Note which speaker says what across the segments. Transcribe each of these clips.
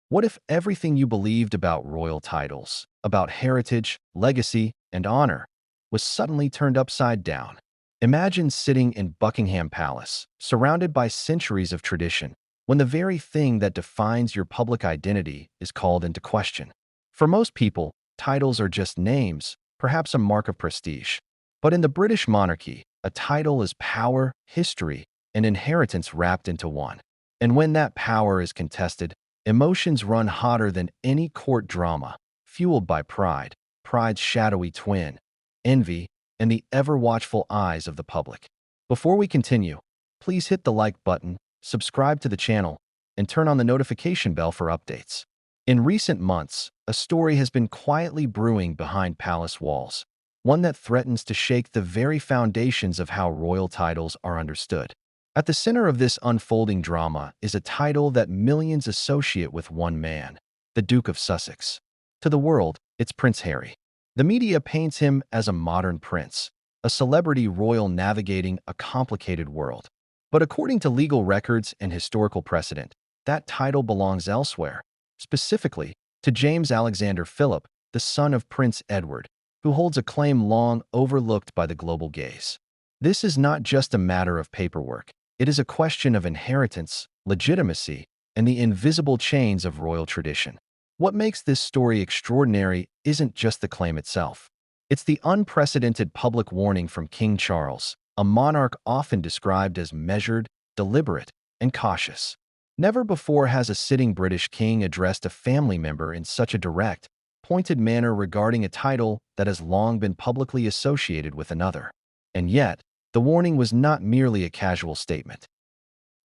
Speaker 1: What if everything you believed about royal titles, about heritage, legacy, and honor, was suddenly turned upside down? Imagine sitting in Buckingham Palace, surrounded by centuries of tradition, when the very thing that defines your public identity is called into question. For most people, titles are just names, perhaps a mark of prestige. But in the British monarchy, a title is power, history, and inheritance wrapped into one. And when that power is contested, emotions run hotter than any court drama, fueled by pride, pride's shadowy twin, envy, and the ever-watchful eyes of the public. Before we continue, please hit the like button, subscribe to the channel, and turn on the notification bell for updates. In recent months, a story has been quietly brewing behind palace walls, one that threatens to shake the very foundations of how royal titles are understood. At the center of this unfolding drama is a title that millions associate with one man, the Duke of Sussex. To the world, it's Prince Harry. The media paints him as a modern prince, a celebrity royal navigating a complicated world. But according to legal records and historical precedent, that title belongs elsewhere, specifically to James Alexander Philip, the son of Prince Edward, who holds a claim long overlooked by the global gaze. This is not just a matter of paperwork. It is a question of inheritance, legitimacy, and the invisible chains of royal tradition. What makes this story extraordinary isn't just the claim itself. It's the unprecedented public warning from King Charles, a monarch often described as measured, deliberate, and cautious. Never before has a sitting British king addressed a family member in such a direct, pointed manner regarding a title that has long been publicly associated with another. And yet, the warning was not merely a casual statement.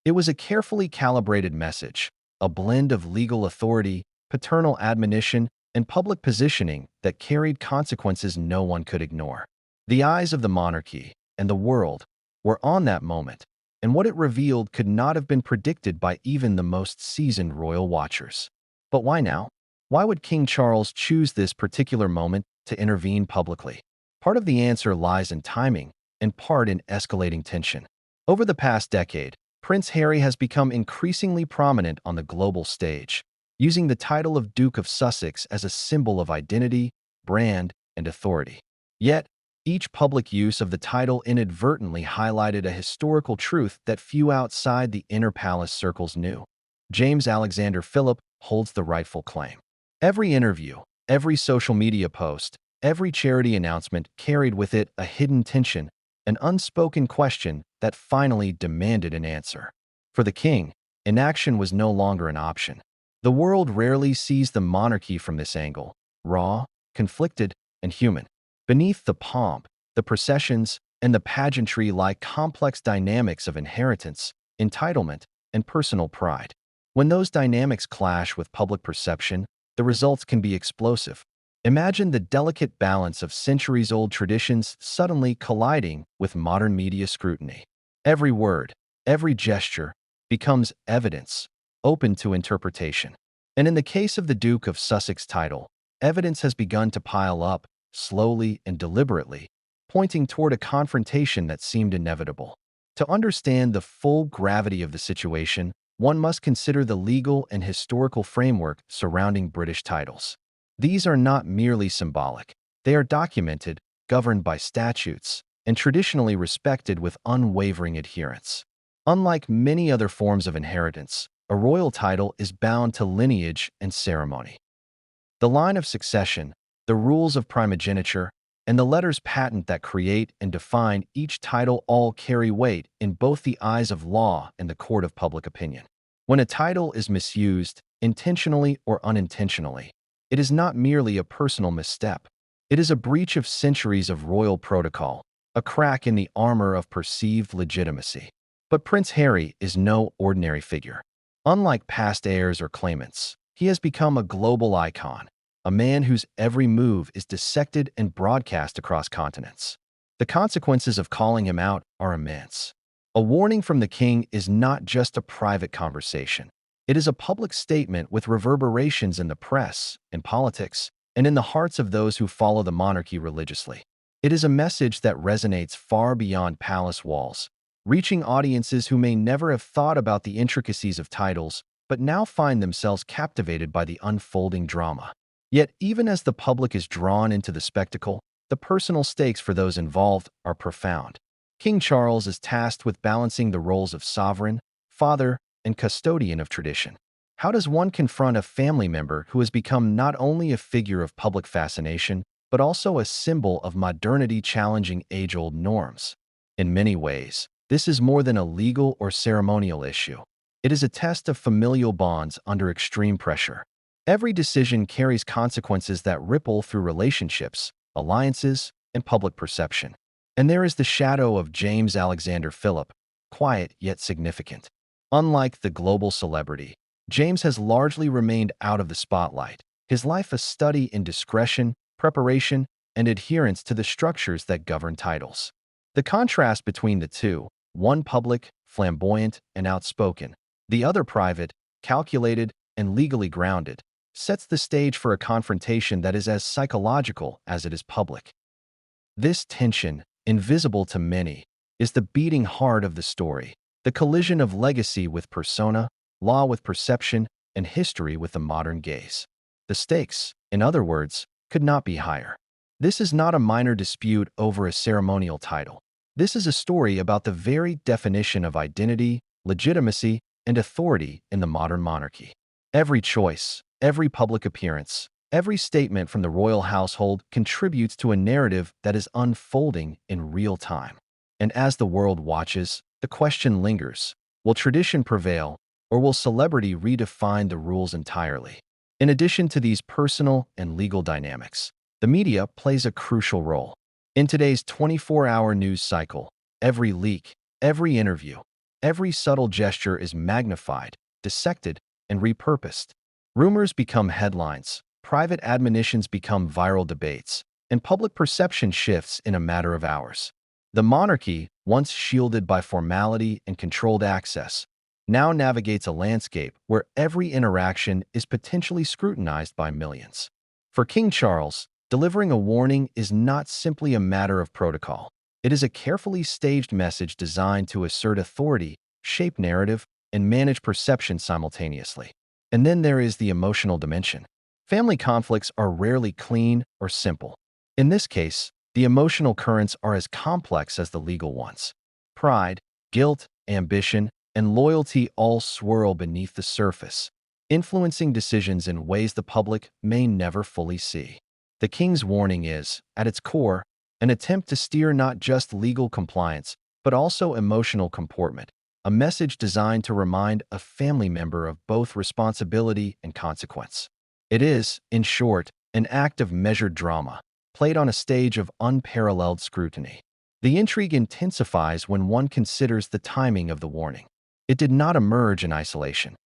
Speaker 1: It was a carefully calibrated message, a blend of legal authority, paternal admonition, and public positioning that carried consequences no one could ignore. The eyes of the monarchy and the world were on that moment, and what it revealed could not have been predicted by even the most seasoned royal watchers. But why now? Why would King Charles choose this particular moment to intervene publicly? Part of the answer lies in timing, and part in escalating tension. Over the past decade, Prince Harry has become increasingly prominent on the global stage, using the title of Duke of Sussex as a symbol of identity, brand, and authority. Yet, each public use of the title inadvertently highlighted a historical truth that few outside the inner palace circles knew. James Alexander Philip holds the rightful claim. Every interview, every social media post, every charity announcement carried with it a hidden tension, an unspoken question that finally demanded an answer. For the king, inaction was no longer an option. The world rarely sees the monarchy from this angle, raw, conflicted, and human. Beneath the pomp, the processions, and the pageantry lie complex dynamics of inheritance, entitlement, and personal pride. When those dynamics clash with public perception, the results can be explosive. Imagine the delicate balance of centuries-old traditions suddenly colliding with modern media scrutiny. Every word, every gesture becomes evidence, open to interpretation. And in the case of the Duke of Sussex title, evidence has begun to pile up, slowly and deliberately, pointing toward a confrontation that seemed inevitable. To understand the full gravity of the situation, one must consider the legal and historical framework surrounding British titles. These are not merely symbolic. They are documented, governed by statutes, and traditionally respected with unwavering adherence. Unlike many other forms of inheritance, a royal title is bound to lineage and ceremony. The line of succession, the rules of primogeniture, and the letters patent that create and define each title all carry weight in both the eyes of law and the court of public opinion. When a title is misused, intentionally or unintentionally, it is not merely a personal misstep. It is a breach of centuries of royal protocol, a crack in the armor of perceived legitimacy. But Prince Harry is no ordinary figure. Unlike past heirs or claimants, he has become a global icon, a man whose every move is dissected and broadcast across continents. The consequences of calling him out are immense. A warning from the king is not just a private conversation. It is a public statement with reverberations in the press, in politics, and in the hearts of those who follow the monarchy religiously. It is a message that resonates far beyond palace walls, reaching audiences who may never have thought about the intricacies of titles but now find themselves captivated by the unfolding drama. Yet, even as the public is drawn into the spectacle, the personal stakes for those involved are profound. King Charles is tasked with balancing the roles of sovereign, father, and custodian of tradition. How does one confront a family member who has become not only a figure of public fascination, but also a symbol of modernity challenging age-old norms? In many ways, this is more than a legal or ceremonial issue. It is a test of familial bonds under extreme pressure. Every decision carries consequences that ripple through relationships, alliances, and public perception. And there is the shadow of James Alexander Philip, quiet yet significant. Unlike the global celebrity, James has largely remained out of the spotlight, his life a study in discretion, preparation, and adherence to the structures that govern titles. The contrast between the two, one public, flamboyant, and outspoken, the other private, calculated, and legally grounded, sets the stage for a confrontation that is as psychological as it is public. This tension, invisible to many, is the beating heart of the story, the collision of legacy with persona, law with perception, and history with the modern gaze. The stakes, in other words, could not be higher. This is not a minor dispute over a ceremonial title. This is a story about the very definition of identity, legitimacy, and authority in the modern monarchy. Every choice, every public appearance, every statement from the royal household contributes to a narrative that is unfolding in real time. And as the world watches, the question lingers: will tradition prevail, or will celebrity redefine the rules entirely? In addition to these personal and legal dynamics, the media plays a crucial role. In today's 24-hour news cycle, every leak, every interview, every subtle gesture is magnified, dissected, and repurposed. Rumors become headlines, private admonitions become viral debates, and public perception shifts in a matter of hours. The monarchy, once shielded by formality and controlled access, now navigates a landscape where every interaction is potentially scrutinized by millions. For King Charles, delivering a warning is not simply a matter of protocol. It is a carefully staged message designed to assert authority, shape narrative, and manage perception simultaneously. And then there is the emotional dimension. Family conflicts are rarely clean or simple. In this case, the emotional currents are as complex as the legal ones. Pride, guilt, ambition, and loyalty all swirl beneath the surface, influencing decisions in ways the public may never fully see. The king's warning is, at its core, an attempt to steer not just legal compliance, but also emotional comportment, a message designed to remind a family member of both responsibility and consequence. It is, in short, an act of measured drama, played on a stage of unparalleled scrutiny. The intrigue intensifies when one considers the timing of the warning. It did not emerge in isolation.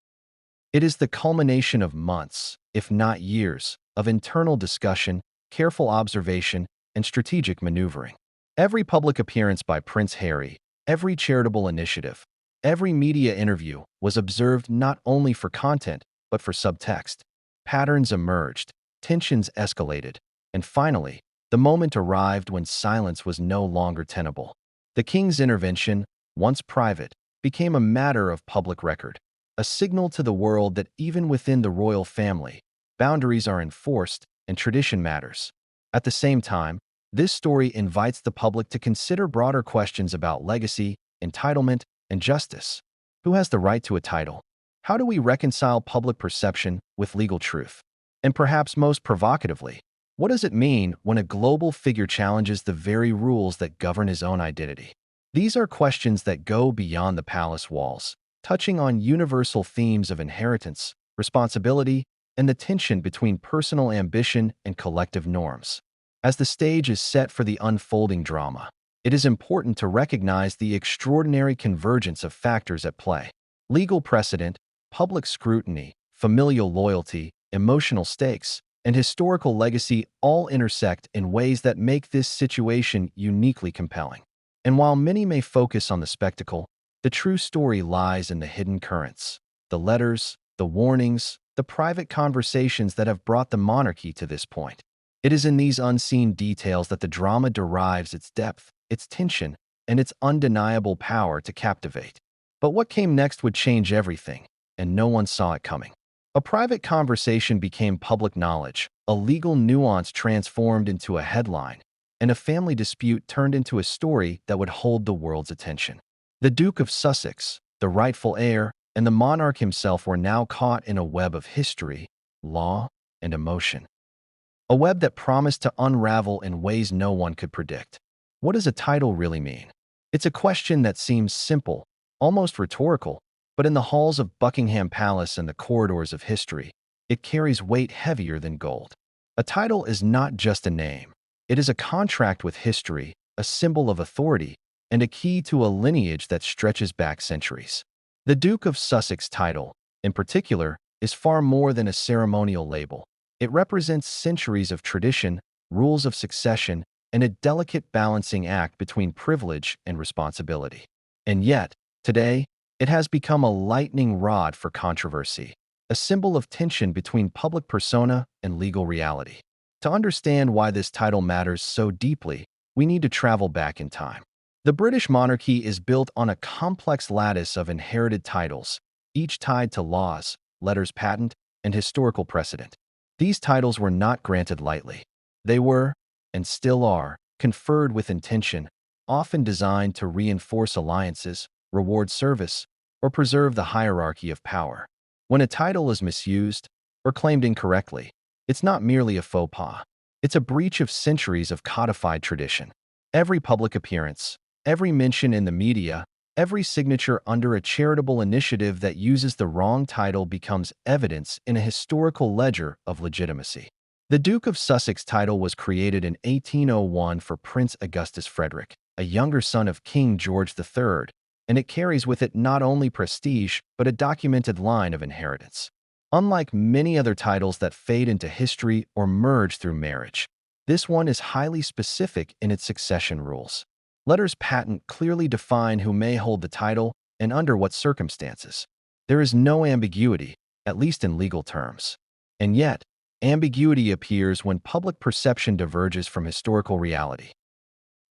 Speaker 1: It is the culmination of months, if not years, of internal discussion, careful observation, and strategic maneuvering. Every public appearance by Prince Harry, every charitable initiative, every media interview was observed not only for content, but for subtext. Patterns emerged, tensions escalated, and finally, the moment arrived when silence was no longer tenable. The king's intervention, once private, became a matter of public record, a signal to the world that even within the royal family, boundaries are enforced and tradition matters. At the same time, this story invites the public to consider broader questions about legacy, entitlement, and justice. Who has the right to a title? How do we reconcile public perception with legal truth? And perhaps most provocatively, what does it mean when a global figure challenges the very rules that govern his own identity? These are questions that go beyond the palace walls, touching on universal themes of inheritance, responsibility, and the tension between personal ambition and collective norms. As the stage is set for the unfolding drama, it is important to recognize the extraordinary convergence of factors at play. Legal precedent, public scrutiny, familial loyalty, emotional stakes, and historical legacy all intersect in ways that make this situation uniquely compelling. And while many may focus on the spectacle, the true story lies in the hidden currents, the letters, the warnings, the private conversations that have brought the monarchy to this point. It is in these unseen details that the drama derives its depth, its tension, and its undeniable power to captivate. But what came next would change everything. and no one saw it coming. A private conversation became public knowledge, a legal nuance transformed into a headline, and a family dispute turned into a story that would hold the world's attention. The Duke of Sussex, the rightful heir, and the monarch himself were now caught in a web of history, law, and emotion. A web that promised to unravel in ways no one could predict. What does a title really mean? It's a question that seems simple, almost rhetorical, but in the halls of Buckingham Palace and the corridors of history, it carries weight heavier than gold. A title is not just a name. It is a contract with history, a symbol of authority, and a key to a lineage that stretches back centuries. The Duke of Sussex title, in particular, is far more than a ceremonial label. It represents centuries of tradition, rules of succession, and a delicate balancing act between privilege and responsibility. And yet, today, it has become a lightning rod for controversy, a symbol of tension between public persona and legal reality. To understand why this title matters so deeply, we need to travel back in time. The British monarchy is built on a complex lattice of inherited titles, each tied to laws, letters patent, and historical precedent. These titles were not granted lightly. They were, and still are, conferred with intention, often designed to reinforce alliances, reward service, or preserve the hierarchy of power. When a title is misused or claimed incorrectly, it's not merely a faux pas. It's a breach of centuries of codified tradition. Every public appearance, every mention in the media, every signature under a charitable initiative that uses the wrong title becomes evidence in a historical ledger of legitimacy. The Duke of Sussex title was created in 1801 for Prince Augustus Frederick, a younger son of King George III, and it carries with it not only prestige but a documented line of inheritance. Unlike many other titles that fade into history or merge through marriage, this one is highly specific in its succession rules. Letters patent clearly define who may hold the title and under what circumstances. There is no ambiguity, at least in legal terms. And yet, ambiguity appears when public perception diverges from historical reality.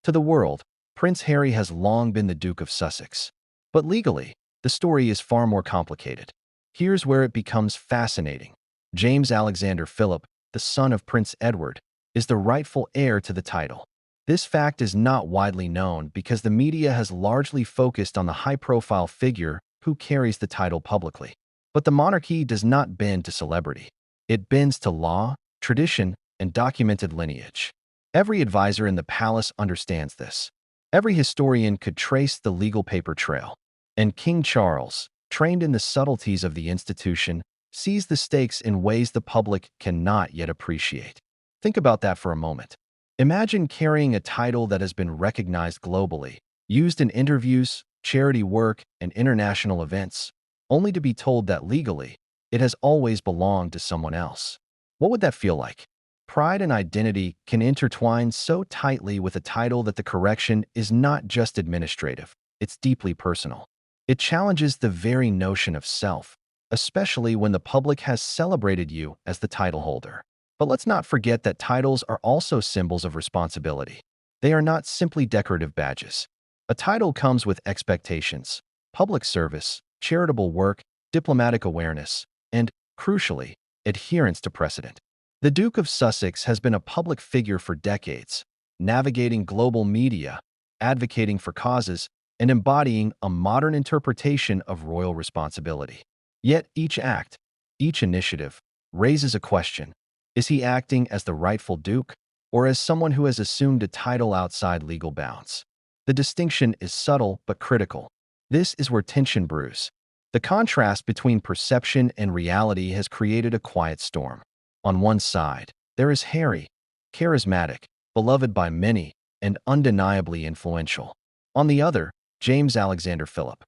Speaker 1: To the world, Prince Harry has long been the Duke of Sussex. But legally, the story is far more complicated. Here's where it becomes fascinating. James Alexander Philip, the son of Prince Edward, is the rightful heir to the title. This fact is not widely known because the media has largely focused on the high-profile figure who carries the title publicly. But the monarchy does not bend to celebrity. It bends to law, tradition, and documented lineage. Every advisor in the palace understands this. Every historian could trace the legal paper trail. And King Charles, trained in the subtleties of the institution, sees the stakes in ways the public cannot yet appreciate. Think about that for a moment. Imagine carrying a title that has been recognized globally, used in interviews, charity work, and international events, only to be told that legally, it has always belonged to someone else. What would that feel like? Pride and identity can intertwine so tightly with a title that the correction is not just administrative, it's deeply personal. It challenges the very notion of self, especially when the public has celebrated you as the title holder. But let's not forget that titles are also symbols of responsibility. They are not simply decorative badges. A title comes with expectations, public service, charitable work, diplomatic awareness, and, crucially, adherence to precedent. The Duke of Sussex has been a public figure for decades, navigating global media, advocating for causes, and embodying a modern interpretation of royal responsibility. Yet each act, each initiative, raises a question. Is he acting as the rightful duke, or as someone who has assumed a title outside legal bounds? The distinction is subtle but critical. This is where tension brews. The contrast between perception and reality has created a quiet storm. On one side, there is Harry, charismatic, beloved by many, and undeniably influential. On the other, James Alexander Philip,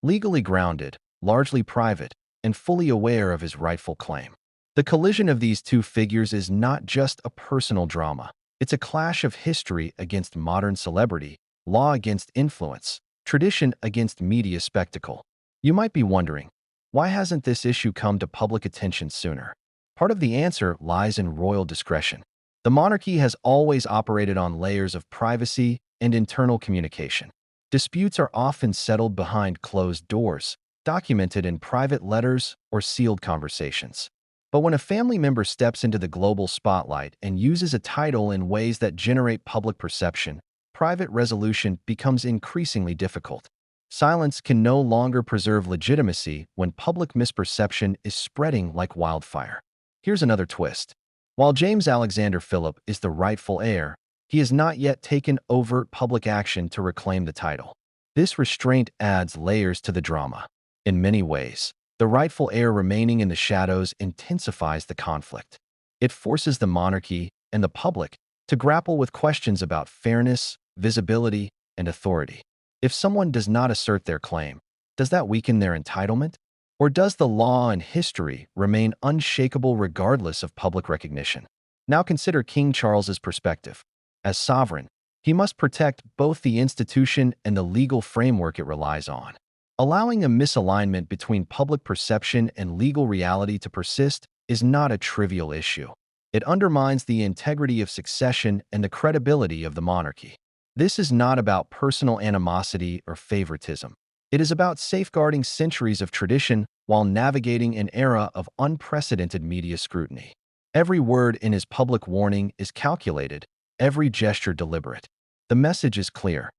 Speaker 1: legally grounded, largely private, and fully aware of his rightful claim. The collision of these two figures is not just a personal drama. It's a clash of history against modern celebrity, law against influence, tradition against media spectacle. You might be wondering, why hasn't this issue come to public attention sooner? Part of the answer lies in royal discretion. The monarchy has always operated on layers of privacy and internal communication. Disputes are often settled behind closed doors, documented in private letters or sealed conversations. But when a family member steps into the global spotlight and uses a title in ways that generate public perception, private resolution becomes increasingly difficult. Silence can no longer preserve legitimacy when public misperception is spreading like wildfire. Here's another twist. While James Alexander Philip is the rightful heir, he has not yet taken overt public action to reclaim the title. This restraint adds layers to the drama. In many ways, the rightful heir remaining in the shadows intensifies the conflict. It forces the monarchy and the public to grapple with questions about fairness, visibility, and authority. If someone does not assert their claim, does that weaken their entitlement? Or does the law and history remain unshakable regardless of public recognition? Now consider King Charles's perspective. As sovereign, he must protect both the institution and the legal framework it relies on. Allowing a misalignment between public perception and legal reality to persist is not a trivial issue. It undermines the integrity of succession and the credibility of the monarchy. This is not about personal animosity or favoritism. It is about safeguarding centuries of tradition while navigating an era of unprecedented media scrutiny. Every word in his public warning is calculated, every gesture deliberate. The message is clear.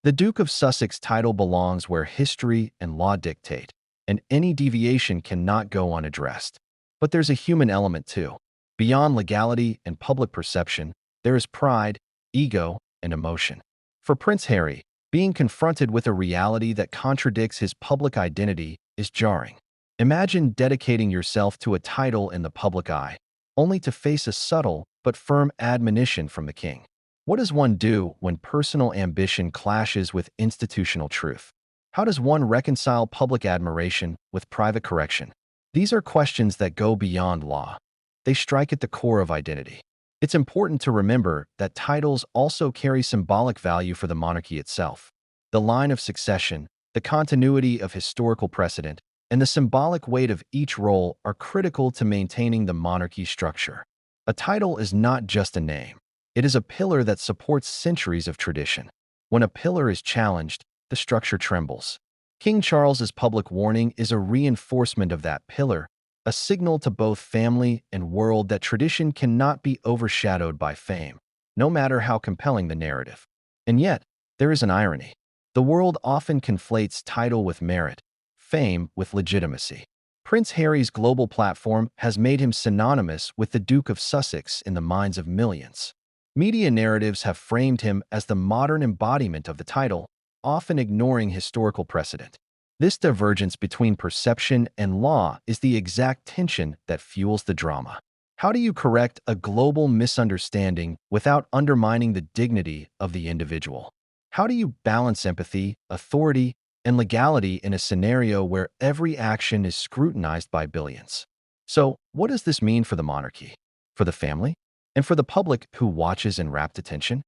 Speaker 1: The Duke of Sussex title belongs where history and law dictate, and any deviation cannot go unaddressed. But there's a human element too. Beyond legality and public perception, there is pride, ego, and emotion. For Prince Harry, being confronted with a reality that contradicts his public identity is jarring. Imagine dedicating yourself to a title in the public eye, only to face a subtle but firm admonition from the king. What does one do when personal ambition clashes with institutional truth? How does one reconcile public admiration with private correction? These are questions that go beyond law. They strike at the core of identity. It's important to remember that titles also carry symbolic value for the monarchy itself. The line of succession, the continuity of historical precedent, and the symbolic weight of each role are critical to maintaining the monarchy's structure. A title is not just a name. It is a pillar that supports centuries of tradition. When a pillar is challenged, the structure trembles. King Charles's public warning is a reinforcement of that pillar, a signal to both family and world that tradition cannot be overshadowed by fame, no matter how compelling the narrative. And yet, there is an irony. The world often conflates title with merit, fame with legitimacy. Prince Harry's global platform has made him synonymous with the Duke of Sussex in the minds of millions. Media narratives have framed him as the modern embodiment of the title, often ignoring historical precedent. This divergence between perception and law is the exact tension that fuels the drama. How do you correct a global misunderstanding without undermining the dignity of the individual? How do you balance empathy, authority, and legality in a scenario where every action is scrutinized by billions? So, what does this mean for the monarchy, for the family, and for the public who watches in rapt attention?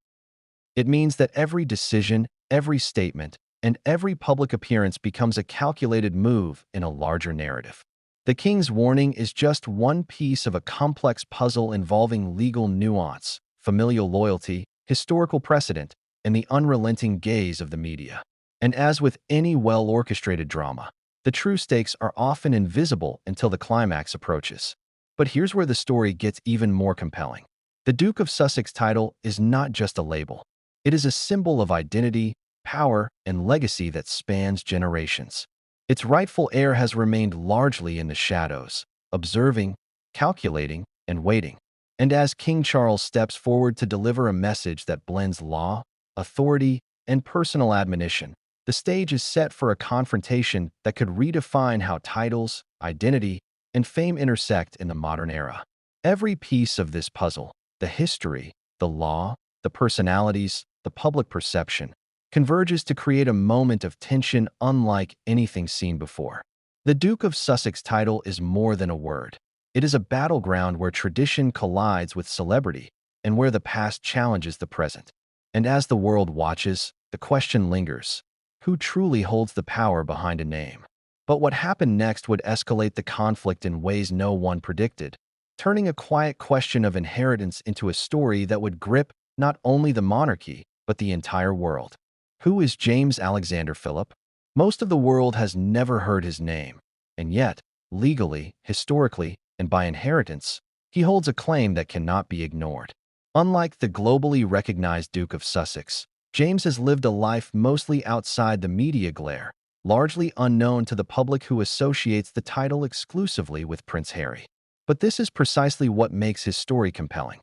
Speaker 1: It means that every decision, every statement, and every public appearance becomes a calculated move in a larger narrative. The king's warning is just one piece of a complex puzzle involving legal nuance, familial loyalty, historical precedent, and the unrelenting gaze of the media. And as with any well-orchestrated drama, the true stakes are often invisible until the climax approaches. But here's where the story gets even more compelling. The Duke of Sussex title is not just a label. It is a symbol of identity, power, and legacy that spans generations. Its rightful heir has remained largely in the shadows, observing, calculating, and waiting. And as King Charles steps forward to deliver a message that blends law, authority, and personal admonition, the stage is set for a confrontation that could redefine how titles, identity, and fame intersect in the modern era. Every piece of this puzzle, the history, the law, the personalities, the public perception, converges to create a moment of tension unlike anything seen before. The Duke of Sussex title is more than a word. It is a battleground where tradition collides with celebrity and where the past challenges the present. And as the world watches, the question lingers: who truly holds the power behind a name? But what happened next would escalate the conflict in ways no one predicted, turning a quiet question of inheritance into a story that would grip not only the monarchy, but the entire world. Who is James Alexander Philip? Most of the world has never heard his name, and yet, legally, historically, and by inheritance, he holds a claim that cannot be ignored. Unlike the globally recognized Duke of Sussex, James has lived a life mostly outside the media glare, largely unknown to the public who associates the title exclusively with Prince Harry. But this is precisely what makes his story compelling.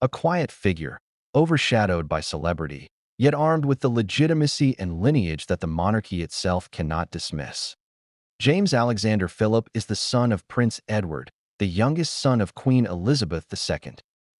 Speaker 1: A quiet figure, overshadowed by celebrity, yet armed with the legitimacy and lineage that the monarchy itself cannot dismiss. James Alexander Philip is the son of Prince Edward, the youngest son of Queen Elizabeth II.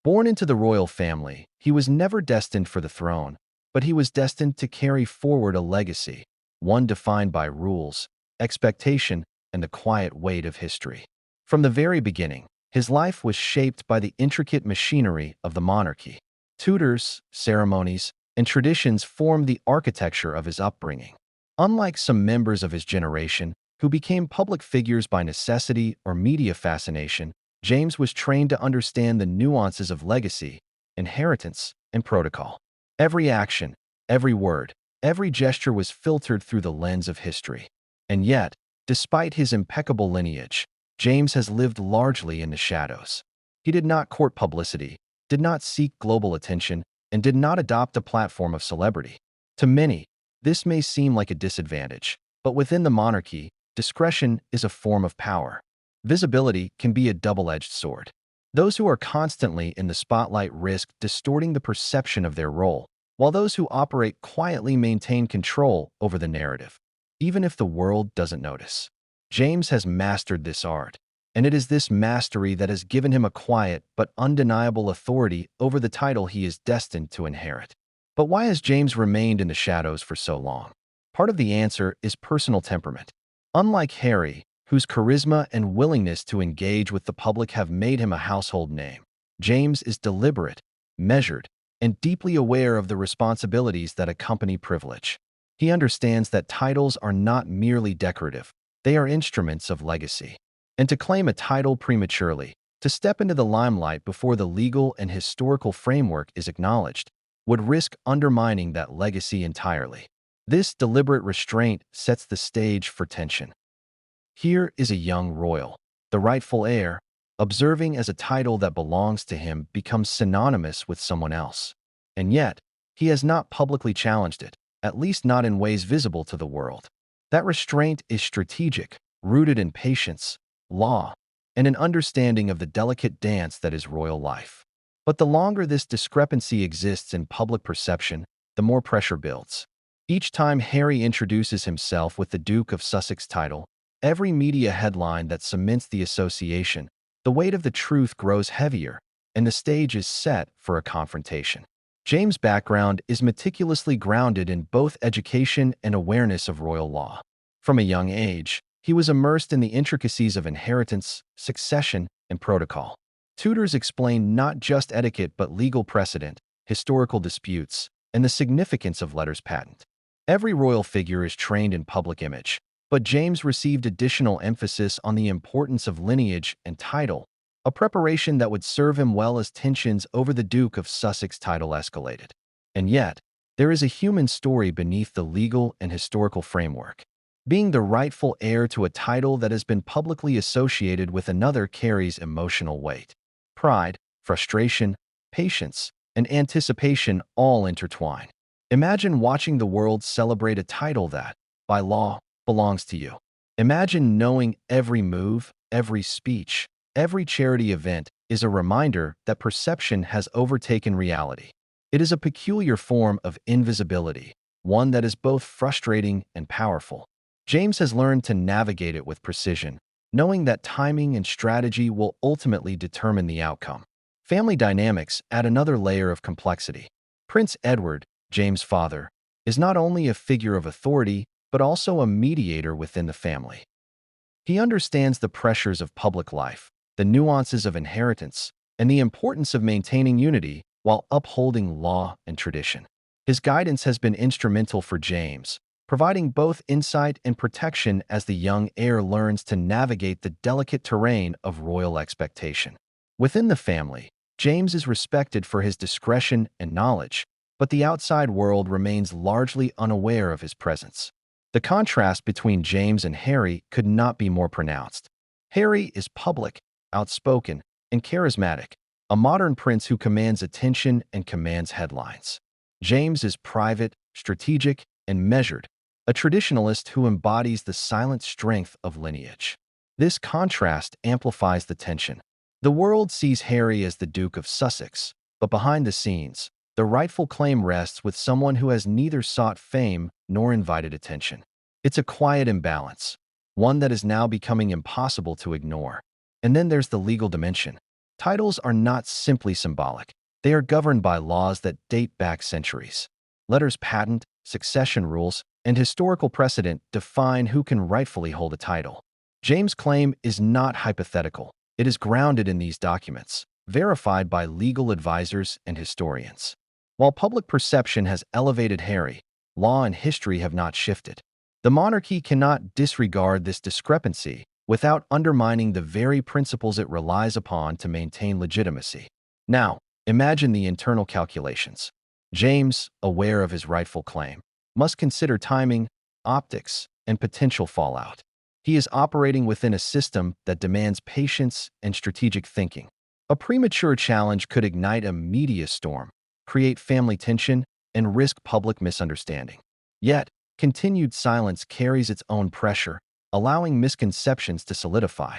Speaker 1: Born into the royal family, he was never destined for the throne, but he was destined to carry forward a legacy, one defined by rules, expectation, and the quiet weight of history. From the very beginning, his life was shaped by the intricate machinery of the monarchy. Tutors, ceremonies, and traditions formed the architecture of his upbringing. Unlike some members of his generation, who became public figures by necessity or media fascination, James was trained to understand the nuances of legacy, inheritance, and protocol. Every action, every word, every gesture was filtered through the lens of history. And yet, despite his impeccable lineage, James has lived largely in the shadows. He did not court publicity, did not seek global attention, and did not adopt a platform of celebrity. To many, this may seem like a disadvantage, but within the monarchy, discretion is a form of power. Visibility can be a double-edged sword. Those who are constantly in the spotlight risk distorting the perception of their role, while those who operate quietly maintain control over the narrative, even if the world doesn't notice. James has mastered this art, and it is this mastery that has given him a quiet but undeniable authority over the title he is destined to inherit. But why has James remained in the shadows for so long? Part of the answer is personal temperament. Unlike Harry, whose charisma and willingness to engage with the public have made him a household name, James is deliberate, measured, and deeply aware of the responsibilities that accompany privilege. He understands that titles are not merely decorative, they are instruments of legacy. And to claim a title prematurely, to step into the limelight before the legal and historical framework is acknowledged, would risk undermining that legacy entirely. This deliberate restraint sets the stage for tension. Here is a young royal, the rightful heir, observing as a title that belongs to him becomes synonymous with someone else. And yet, he has not publicly challenged it, at least not in ways visible to the world. That restraint is strategic, rooted in patience, law, and an understanding of the delicate dance that is royal life. But the longer this discrepancy exists in public perception, the more pressure builds. Each time Harry introduces himself with the Duke of Sussex title, every media headline that cements the association, the weight of the truth grows heavier, and the stage is set for a confrontation. James' background is meticulously grounded in both education and awareness of royal law. From a young age, he was immersed in the intricacies of inheritance, succession, and protocol. Tutors explained not just etiquette but legal precedent, historical disputes, and the significance of letters patent. Every royal figure is trained in public image, but James received additional emphasis on the importance of lineage and title, a preparation that would serve him well as tensions over the Duke of Sussex title escalated. And yet, there is a human story beneath the legal and historical framework. Being the rightful heir to a title that has been publicly associated with another carries emotional weight. Pride, frustration, patience, and anticipation all intertwine. Imagine watching the world celebrate a title that, by law, belongs to you. Imagine knowing every move, every speech, every charity event is a reminder that perception has overtaken reality. It is a peculiar form of invisibility, one that is both frustrating and powerful. James has learned to navigate it with precision, knowing that timing and strategy will ultimately determine the outcome. Family dynamics add another layer of complexity. Prince Edward, James' father, is not only a figure of authority, but also a mediator within the family. He understands the pressures of public life, the nuances of inheritance, and the importance of maintaining unity while upholding law and tradition. His guidance has been instrumental for James, providing both insight and protection as the young heir learns to navigate the delicate terrain of royal expectation. Within the family, James is respected for his discretion and knowledge, but the outside world remains largely unaware of his presence. The contrast between James and Harry could not be more pronounced. Harry is public, outspoken, and charismatic, a modern prince who commands attention and commands headlines. James is private, strategic, and measured, a traditionalist who embodies the silent strength of lineage. This contrast amplifies the tension. The world sees Harry as the Duke of Sussex, but behind the scenes, the rightful claim rests with someone who has neither sought fame nor invited attention. It's a quiet imbalance, one that is now becoming impossible to ignore. And then there's the legal dimension. Titles are not simply symbolic. They are governed by laws that date back centuries. Letters patent, succession rules, and historical precedent define who can rightfully hold a title. James' claim is not hypothetical. It is grounded in these documents, verified by legal advisors and historians. While public perception has elevated Harry, law and history have not shifted. The monarchy cannot disregard this discrepancy without undermining the very principles it relies upon to maintain legitimacy. Now, imagine the internal calculations. James, aware of his rightful claim, must consider timing, optics, and potential fallout. He is operating within a system that demands patience and strategic thinking. A premature challenge could ignite a media storm, create family tension, and risk public misunderstanding. Yet, continued silence carries its own pressure, allowing misconceptions to solidify.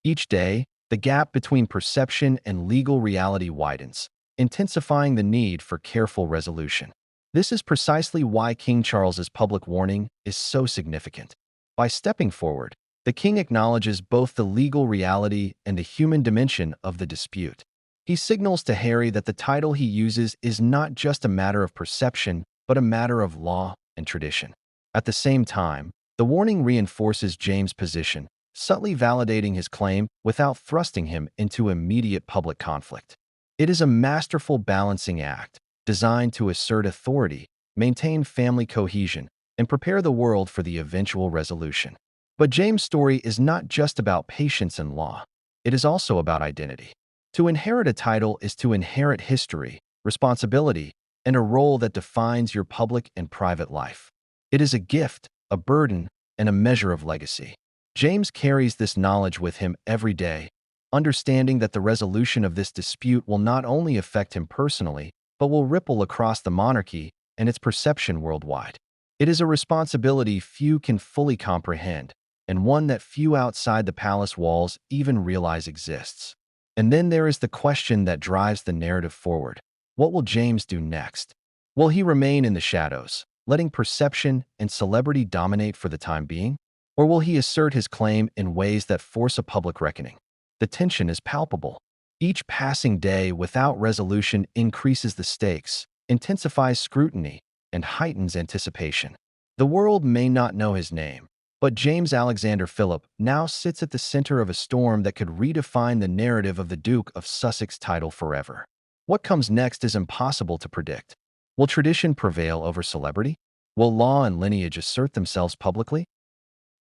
Speaker 1: Each day, the gap between perception and legal reality widens, intensifying the need for careful resolution. This is precisely why King Charles's public warning is so significant. By stepping forward, the king acknowledges both the legal reality and the human dimension of the dispute. He signals to Harry that the title he uses is not just a matter of perception, but a matter of law and tradition. At the same time, the warning reinforces James' position, subtly validating his claim without thrusting him into immediate public conflict. It is a masterful balancing act, designed to assert authority, maintain family cohesion, and prepare the world for the eventual resolution. But James' story is not just about patience and law. It is also about identity. To inherit a title is to inherit history, responsibility, and a role that defines your public and private life. It is a gift, a burden, and a measure of legacy. James carries this knowledge with him every day, understanding that the resolution of this dispute will not only affect him personally, but will ripple across the monarchy and its perception worldwide. It is a responsibility few can fully comprehend, and one that few outside the palace walls even realize exists. And then there is the question that drives the narrative forward. What will James do next? Will he remain in the shadows, letting perception and celebrity dominate for the time being? Or will he assert his claim in ways that force a public reckoning? The tension is palpable. Each passing day without resolution increases the stakes, intensifies scrutiny, and heightens anticipation. The world may not know his name, but James Alexander Philip now sits at the center of a storm that could redefine the narrative of the Duke of Sussex title forever. What comes next is impossible to predict. Will tradition prevail over celebrity? Will law and lineage assert themselves publicly?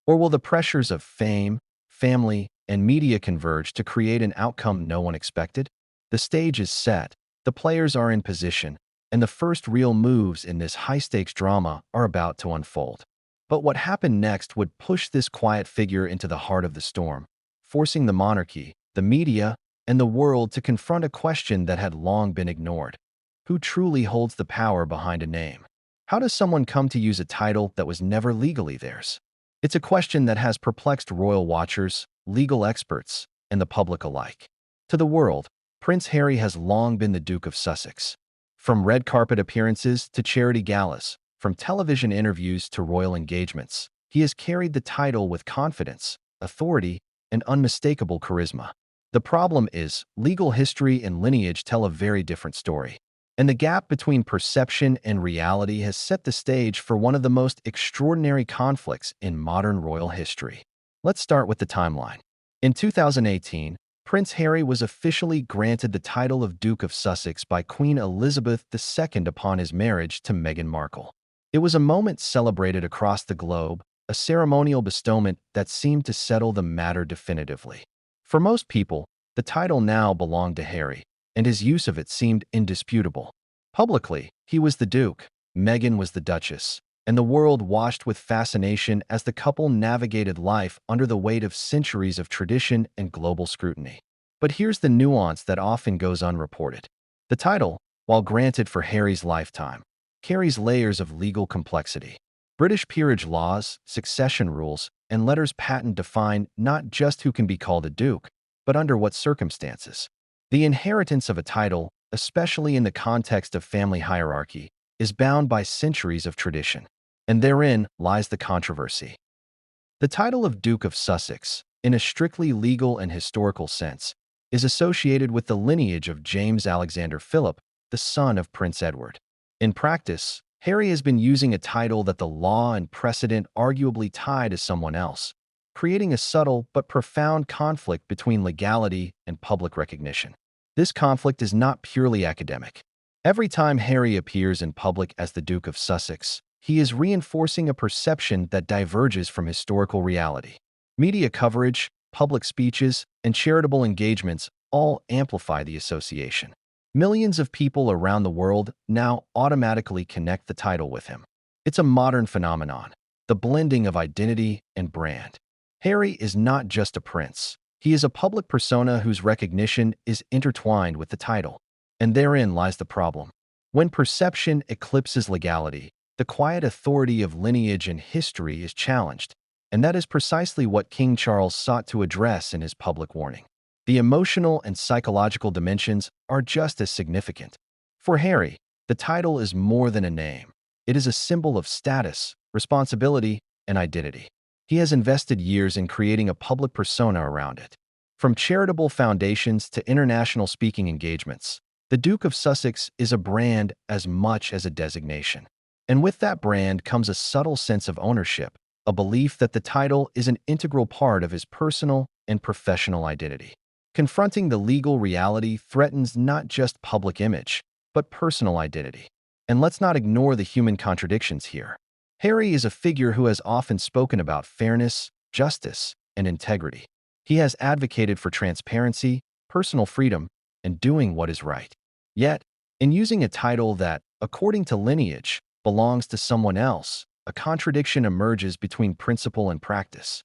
Speaker 1: Or will the pressures of fame, family, and media converge to create an outcome no one expected? The stage is set, the players are in position, and the first real moves in this high-stakes drama are about to unfold. But what happened next would push this quiet figure into the heart of the storm, forcing the monarchy, the media, and the world to confront a question that had long been ignored. Who truly holds the power behind a name? How does someone come to use a title that was never legally theirs? It's a question that has perplexed royal watchers, legal experts, and the public alike. To the world, Prince Harry has long been the Duke of Sussex. From red carpet appearances to charity galas, from television interviews to royal engagements, he has carried the title with confidence, authority, and unmistakable charisma. The problem is, legal history and lineage tell a very different story. And the gap between perception and reality has set the stage for one of the most extraordinary conflicts in modern royal history. Let's start with the timeline. In 2018, Prince Harry was officially granted the title of Duke of Sussex by Queen Elizabeth II upon his marriage to Meghan Markle. It was a moment celebrated across the globe, a ceremonial bestowment that seemed to settle the matter definitively. For most people, the title now belonged to Harry, and his use of it seemed indisputable. Publicly, he was the Duke, Meghan was the Duchess, and the world watched with fascination as the couple navigated life under the weight of centuries of tradition and global scrutiny. But here's the nuance that often goes unreported. The title, while granted for Harry's lifetime, carries layers of legal complexity. British peerage laws, succession rules, and letters patent define not just who can be called a duke, but under what circumstances. The inheritance of a title, especially in the context of family hierarchy, is bound by centuries of tradition. And therein lies the controversy. The title of Duke of Sussex, in a strictly legal and historical sense, is associated with the lineage of James Alexander Philip, the son of Prince Edward. In practice, Harry has been using a title that the law and precedent arguably tie to someone else, creating a subtle but profound conflict between legality and public recognition. This conflict is not purely academic. Every time Harry appears in public as the Duke of Sussex, he is reinforcing a perception that diverges from historical reality. Media coverage, public speeches, and charitable engagements all amplify the association. Millions of people around the world now automatically connect the title with him. It's a modern phenomenon, the blending of identity and brand. Harry is not just a prince. He is a public persona whose recognition is intertwined with the title. And therein lies the problem. When perception eclipses legality, the quiet authority of lineage and history is challenged, and that is precisely what King Charles sought to address in his public warning. The emotional and psychological dimensions are just as significant. For Harry, the title is more than a name. It is a symbol of status, responsibility, and identity. He has invested years in creating a public persona around it. From charitable foundations to international speaking engagements, the Duke of Sussex is a brand as much as a designation. And with that brand comes a subtle sense of ownership, a belief that the title is an integral part of his personal and professional identity. Confronting the legal reality threatens not just public image, but personal identity. And let's not ignore the human contradictions here. Harry is a figure who has often spoken about fairness, justice, and integrity. He has advocated for transparency, personal freedom, and doing what is right. Yet, in using a title that, according to lineage, belongs to someone else, a contradiction emerges between principle and practice.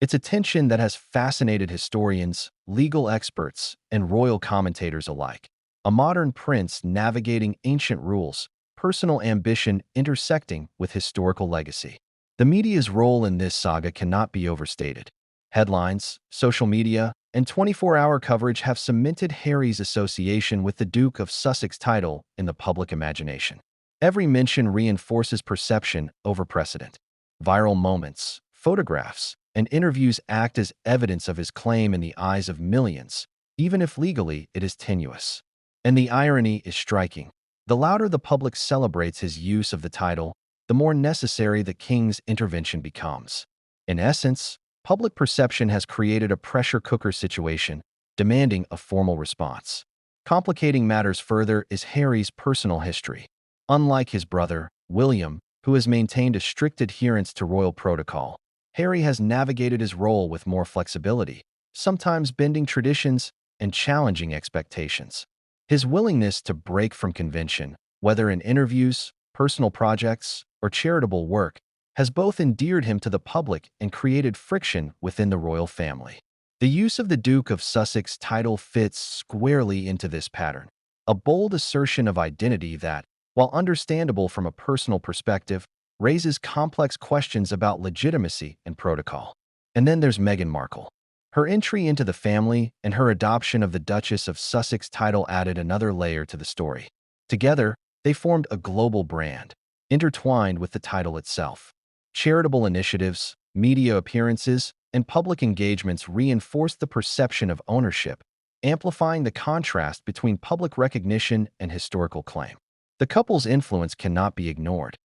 Speaker 1: It's a tension that has fascinated historians, legal experts, and royal commentators alike. A modern prince navigating ancient rules, personal ambition intersecting with historical legacy. The media's role in this saga cannot be overstated. Headlines, social media, and 24-hour coverage have cemented Harry's association with the Duke of Sussex title in the public imagination. Every mention reinforces perception over precedent. Viral moments, photographs, and interviews act as evidence of his claim in the eyes of millions, even if legally it is tenuous. And the irony is striking. The louder the public celebrates his use of the title, the more necessary the king's intervention becomes. In essence, public perception has created a pressure cooker situation, demanding a formal response. Complicating matters further is Harry's personal history. Unlike his brother, William, who has maintained a strict adherence to royal protocol, Harry has navigated his role with more flexibility, sometimes bending traditions and challenging expectations. His willingness to break from convention, whether in interviews, personal projects, or charitable work, has both endeared him to the public and created friction within the royal family. The use of the Duke of Sussex title fits squarely into this pattern, a bold assertion of identity that, while understandable from a personal perspective, raises complex questions about legitimacy and protocol. And then there's Meghan Markle. Her entry into the family and her adoption of the Duchess of Sussex title added another layer to the story. Together, they formed a global brand, intertwined with the title itself. Charitable initiatives, media appearances, and public engagements reinforced the perception of ownership, amplifying the contrast between public recognition and historical claim. The couple's influence cannot be ignored.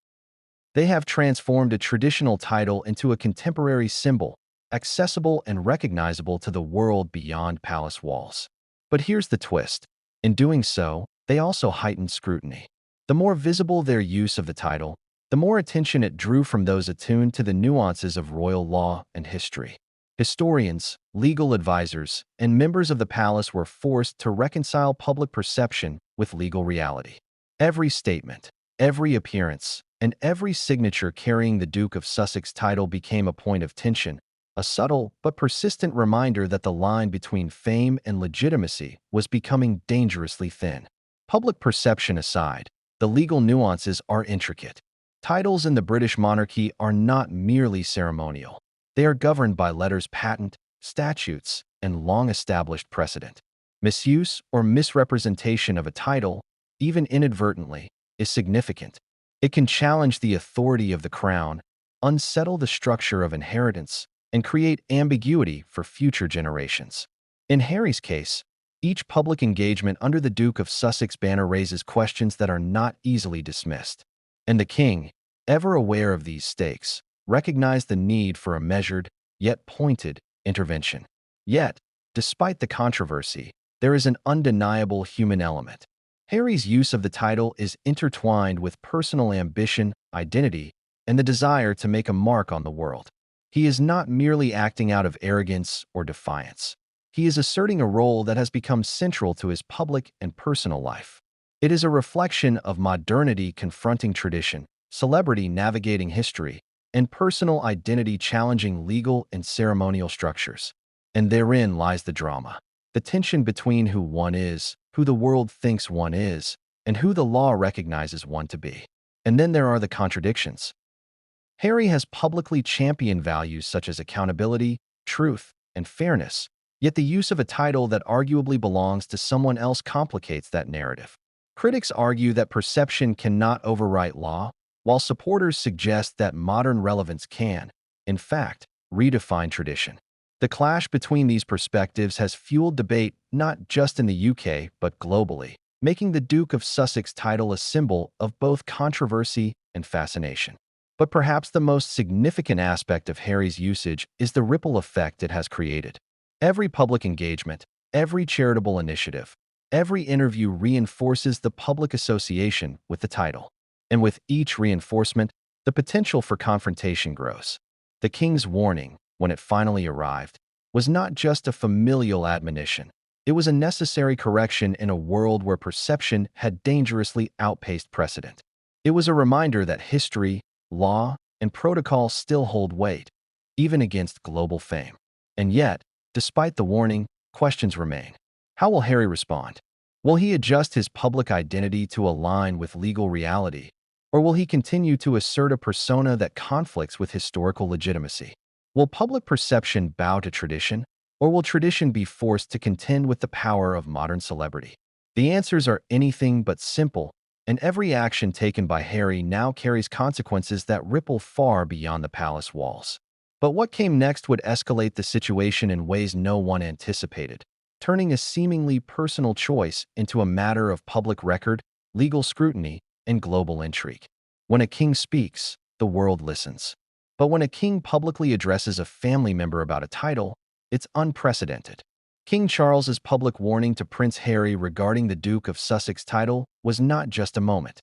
Speaker 1: They have transformed a traditional title into a contemporary symbol, accessible and recognizable to the world beyond palace walls. But here's the twist. In doing so, they also heightened scrutiny. The more visible their use of the title, the more attention it drew from those attuned to the nuances of royal law and history. Historians, legal advisors, and members of the palace were forced to reconcile public perception with legal reality. Every statement, every appearance, and every signature carrying the Duke of Sussex title became a point of tension, a subtle but persistent reminder that the line between fame and legitimacy was becoming dangerously thin. Public perception aside, the legal nuances are intricate. Titles in the British monarchy are not merely ceremonial. They are governed by letters patent, statutes, and long-established precedent. Misuse or misrepresentation of a title, even inadvertently, is significant. It can challenge the authority of the crown, unsettle the structure of inheritance, and create ambiguity for future generations. In Harry's case, each public engagement under the Duke of Sussex banner raises questions that are not easily dismissed. And the king, ever aware of these stakes, recognized the need for a measured, yet pointed, intervention. Yet, despite the controversy, there is an undeniable human element. Harry's use of the title is intertwined with personal ambition, identity, and the desire to make a mark on the world. He is not merely acting out of arrogance or defiance. He is asserting a role that has become central to his public and personal life. It is a reflection of modernity confronting tradition, celebrity navigating history, and personal identity challenging legal and ceremonial structures. And therein lies the drama. The tension between who one is, who the world thinks one is, and who the law recognizes one to be. And then there are the contradictions. Harry has publicly championed values such as accountability, truth, and fairness, yet the use of a title that arguably belongs to someone else complicates that narrative. Critics argue that perception cannot overwrite law, while supporters suggest that modern relevance can, in fact, redefine tradition. The clash between these perspectives has fueled debate not just in the UK but globally, making the Duke of Sussex title a symbol of both controversy and fascination. But perhaps the most significant aspect of Harry's usage is the ripple effect it has created. Every public engagement, every charitable initiative, every interview reinforces the public association with the title. And with each reinforcement, the potential for confrontation grows. The king's warning, when it finally arrived, was not just a familial admonition. It was a necessary correction in a world where perception had dangerously outpaced precedent. It was a reminder that history, law, and protocol still hold weight, even against global fame. And yet, despite the warning, questions remain. How will Harry respond? Will he adjust his public identity to align with legal reality, or will he continue to assert a persona that conflicts with historical legitimacy? Will public perception bow to tradition, or will tradition be forced to contend with the power of modern celebrity? The answers are anything but simple, and every action taken by Harry now carries consequences that ripple far beyond the palace walls. But what came next would escalate the situation in ways no one anticipated, turning a seemingly personal choice into a matter of public record, legal scrutiny, and global intrigue. When a king speaks, the world listens. But when a king publicly addresses a family member about a title, it's unprecedented. King Charles's public warning to Prince Harry regarding the Duke of Sussex title was not just a moment.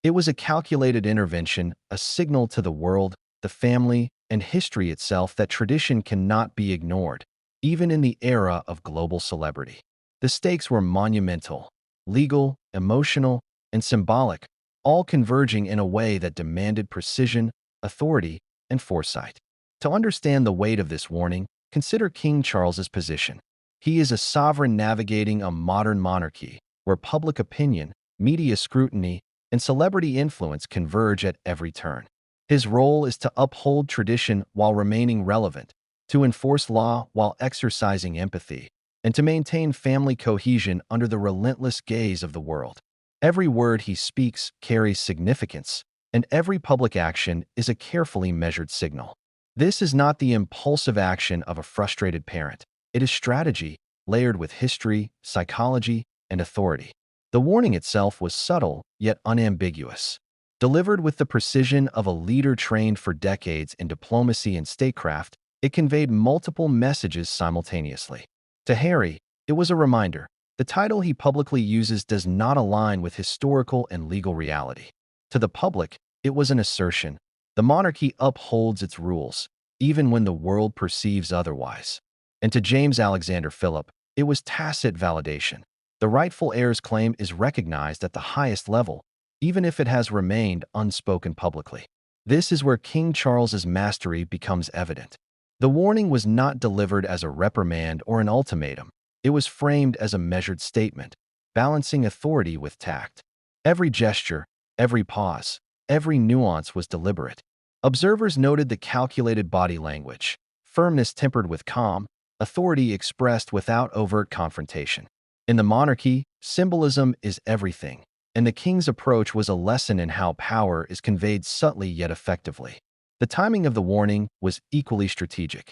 Speaker 1: It was a calculated intervention, a signal to the world, the family, and history itself that tradition cannot be ignored, even in the era of global celebrity. The stakes were monumental, legal, emotional, and symbolic, all converging in a way that demanded precision, authority, and foresight. To understand the weight of this warning, consider King Charles's position. He is a sovereign navigating a modern monarchy, where public opinion, media scrutiny, and celebrity influence converge at every turn. His role is to uphold tradition while remaining relevant, to enforce law while exercising empathy, and to maintain family cohesion under the relentless gaze of the world. Every word he speaks carries significance, and every public action is a carefully measured signal. This is not the impulsive action of a frustrated parent. It is strategy, layered with history, psychology, and authority. The warning itself was subtle, yet unambiguous. Delivered with the precision of a leader trained for decades in diplomacy and statecraft, it conveyed multiple messages simultaneously. To Harry, it was a reminder. The title he publicly uses does not align with historical and legal reality. To the public, it was an assertion. The monarchy upholds its rules, even when the world perceives otherwise. And to James Alexander Philip, it was tacit validation. The rightful heir's claim is recognized at the highest level, even if it has remained unspoken publicly. This is where King Charles's mastery becomes evident. The warning was not delivered as a reprimand or an ultimatum. It was framed as a measured statement, balancing authority with tact. Every gesture, every pause, every nuance was deliberate. Observers noted the calculated body language, firmness tempered with calm, authority expressed without overt confrontation. In the monarchy, symbolism is everything, and the king's approach was a lesson in how power is conveyed subtly yet effectively. The timing of the warning was equally strategic.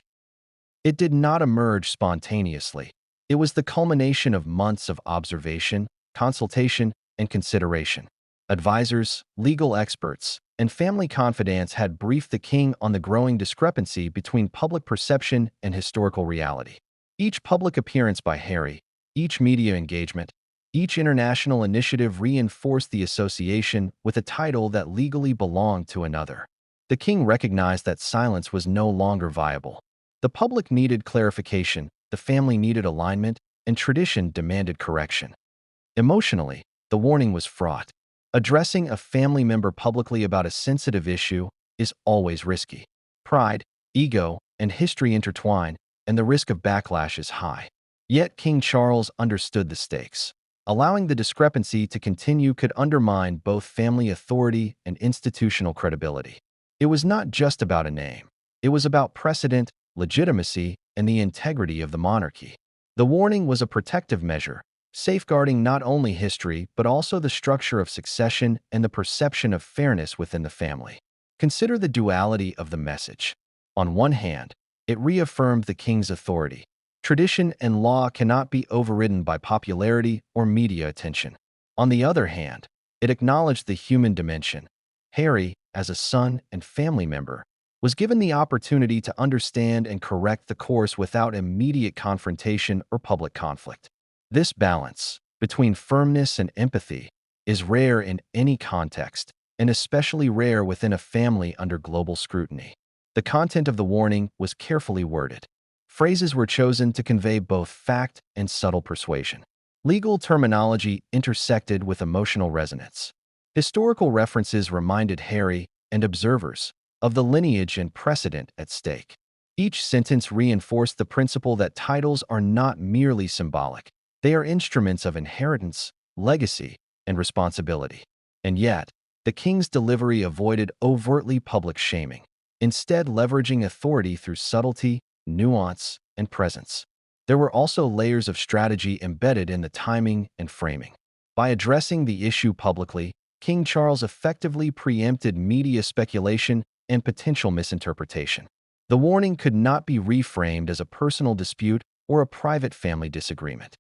Speaker 1: It did not emerge spontaneously. It was the culmination of months of observation, consultation, and consideration. Advisors, legal experts, and family confidants had briefed the king on the growing discrepancy between public perception and historical reality. Each public appearance by Harry, each media engagement, each international initiative reinforced the association with a title that legally belonged to another. The king recognized that silence was no longer viable. The public needed clarification, the family needed alignment, and tradition demanded correction. Emotionally, the warning was fraught. Addressing a family member publicly about a sensitive issue is always risky. Pride, ego, and history intertwine, and the risk of backlash is high. Yet King Charles understood the stakes. Allowing the discrepancy to continue could undermine both family authority and institutional credibility. It was not just about a name. It was about precedent, legitimacy, and the integrity of the monarchy. The warning was a protective measure, safeguarding not only history but also the structure of succession and the perception of fairness within the family. Consider the duality of the message. On one hand, it reaffirmed the king's authority. Tradition and law cannot be overridden by popularity or media attention. On the other hand, it acknowledged the human dimension. Harry, as a son and family member, was given the opportunity to understand and correct the course without immediate confrontation or public conflict. This balance, between firmness and empathy, is rare in any context, and especially rare within a family under global scrutiny. The content of the warning was carefully worded. Phrases were chosen to convey both fact and subtle persuasion. Legal terminology intersected with emotional resonance. Historical references reminded Harry and observers of the lineage and precedent at stake. Each sentence reinforced the principle that titles are not merely symbolic. They are instruments of inheritance, legacy, and responsibility. And yet, the king's delivery avoided overtly public shaming, instead leveraging authority through subtlety, nuance, and presence. There were also layers of strategy embedded in the timing and framing. By addressing the issue publicly, King Charles effectively preempted media speculation and potential misinterpretation. The warning could not be reframed as a personal dispute or a private family disagreement.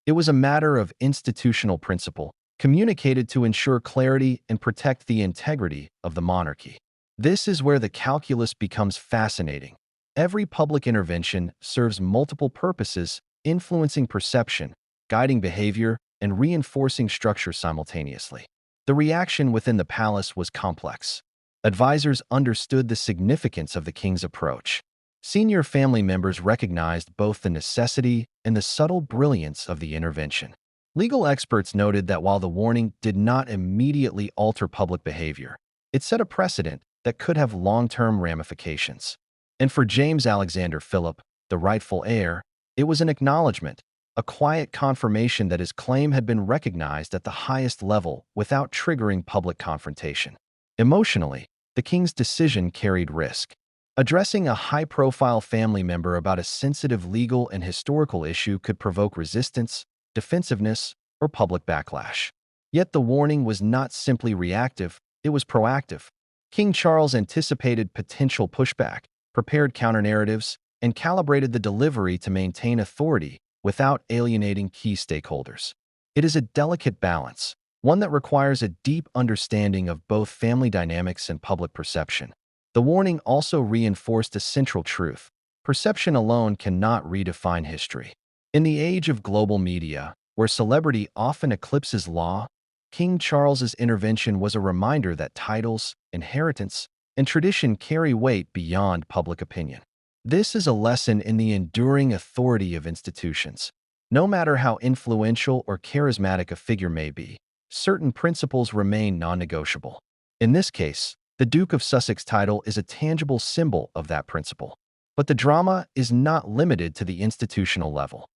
Speaker 1: It was a matter of institutional principle, communicated to ensure clarity and protect the integrity of the monarchy. This is where the calculus becomes fascinating. Every public intervention serves multiple purposes, influencing perception, guiding behavior, and reinforcing structure simultaneously. The reaction within the palace was complex. Advisors understood the significance of the king's approach. Senior family members recognized both the necessity and the subtle brilliance of the intervention. Legal experts noted that while the warning did not immediately alter public behavior, it set a precedent that could have long-term ramifications. And for James Alexander Philip, the rightful heir, it was an acknowledgement, a quiet confirmation that his claim had been recognized at the highest level without triggering public confrontation. Emotionally, the king's decision carried risk. Addressing a high-profile family member about a sensitive legal and historical issue could provoke resistance, defensiveness, or public backlash. Yet the warning was not simply reactive, it was proactive. King Charles anticipated potential pushback, prepared counternarratives, and calibrated the delivery to maintain authority without alienating key stakeholders. It is a delicate balance, one that requires a deep understanding of both family dynamics and public perception. The warning also reinforced a central truth: perception alone cannot redefine history. In the age of global media, where celebrity often eclipses law, King Charles's intervention was a reminder that titles, inheritance, and tradition carry weight beyond public opinion. This is a lesson in the enduring authority of institutions. No matter how influential or charismatic a figure may be, certain principles remain non-negotiable. In this case, the Duke of Sussex title is a tangible symbol of that principle. But the drama is not limited to the institutional level.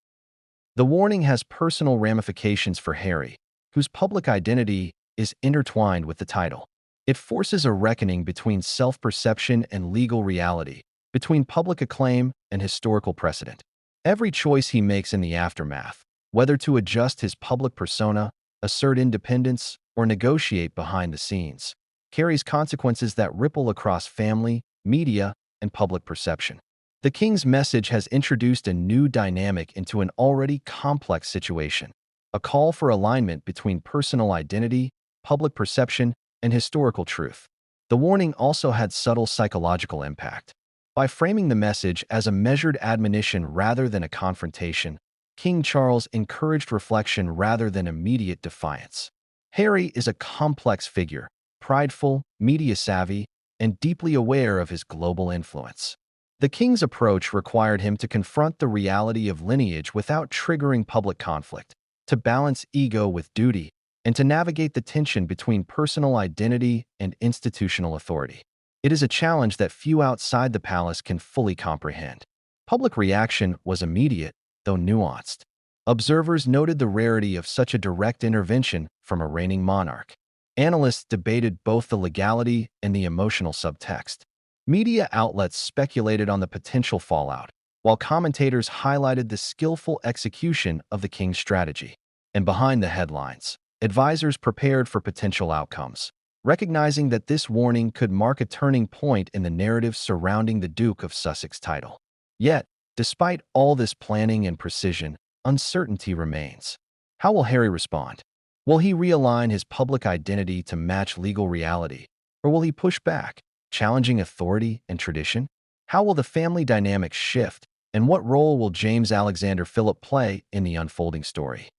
Speaker 1: The warning has personal ramifications for Harry, whose public identity is intertwined with the title. It forces a reckoning between self-perception and legal reality, between public acclaim and historical precedent. Every choice he makes in the aftermath, whether to adjust his public persona, assert independence, or negotiate behind the scenes, carries consequences that ripple across family, media, and public perception. The king's message has introduced a new dynamic into an already complex situation, a call for alignment between personal identity, public perception, and historical truth. The warning also had subtle psychological impact. By framing the message as a measured admonition rather than a confrontation, King Charles encouraged reflection rather than immediate defiance. Harry is a complex figure, prideful, media-savvy, and deeply aware of his global influence. The king's approach required him to confront the reality of lineage without triggering public conflict, to balance ego with duty, and to navigate the tension between personal identity and institutional authority. It is a challenge that few outside the palace can fully comprehend. Public reaction was immediate, though nuanced. Observers noted the rarity of such a direct intervention from a reigning monarch. Analysts debated both the legality and the emotional subtext. Media outlets speculated on the potential fallout, while commentators highlighted the skillful execution of the king's strategy. And behind the headlines, advisors prepared for potential outcomes, recognizing that this warning could mark a turning point in the narrative surrounding the Duke of Sussex title. Yet, despite all this planning and precision, uncertainty remains. How will Harry respond? Will he realign his public identity to match legal reality, or will he push back, challenging authority and tradition? How will the family dynamics shift, and what role will James Alexander Philip play in the unfolding story?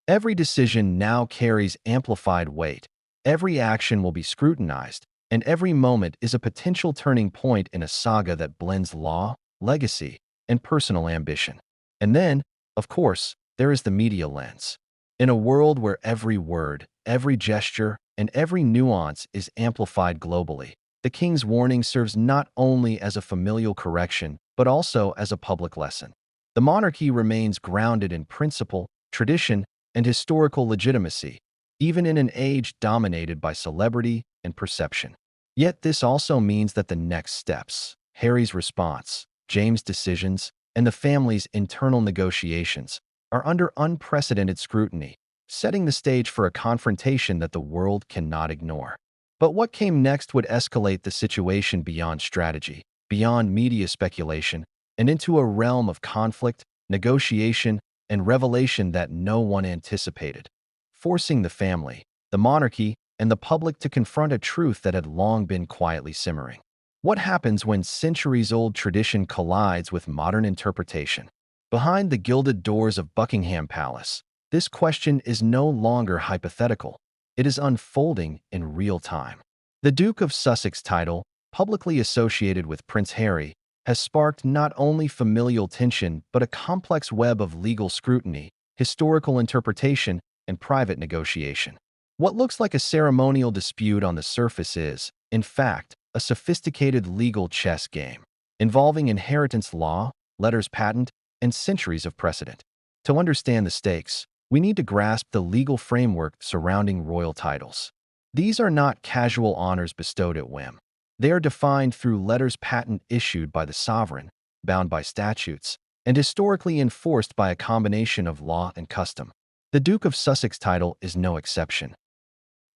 Speaker 1: Every decision now carries amplified weight. Every action will be scrutinized, and every moment is a potential turning point in a saga that blends law, legacy, and personal ambition. And then, of course, there is the media lens. In a world where every word, every gesture, and every nuance is amplified globally, the king's warning serves not only as a familial correction, but also as a public lesson. The monarchy remains grounded in principle, tradition, and historical legitimacy, even in an age dominated by celebrity and perception. Yet this also means that the next steps, Harry's response, James' decisions, and the family's internal negotiations, are under unprecedented scrutiny, setting the stage for a confrontation that the world cannot ignore. But what came next would escalate the situation beyond strategy, beyond media speculation, and into a realm of conflict, negotiation, and revelation that no one anticipated, forcing the family, the monarchy, and the public to confront a truth that had long been quietly simmering. What happens when centuries-old tradition collides with modern interpretation? Behind the gilded doors of Buckingham Palace, this question is no longer hypothetical. It is unfolding in real time. The Duke of Sussex title, publicly associated with Prince Harry, has sparked not only familial tension but a complex web of legal scrutiny, historical interpretation, and private negotiation. What looks like a ceremonial dispute on the surface is, in fact, a sophisticated legal chess game, involving inheritance law, letters patent, and centuries of precedent. To understand the stakes, we need to grasp the legal framework surrounding royal titles. These are not casual honors bestowed at whim. They are defined through letters patent issued by the sovereign, bound by statutes, and historically enforced by a combination of law and custom. The Duke of Sussex title is no exception.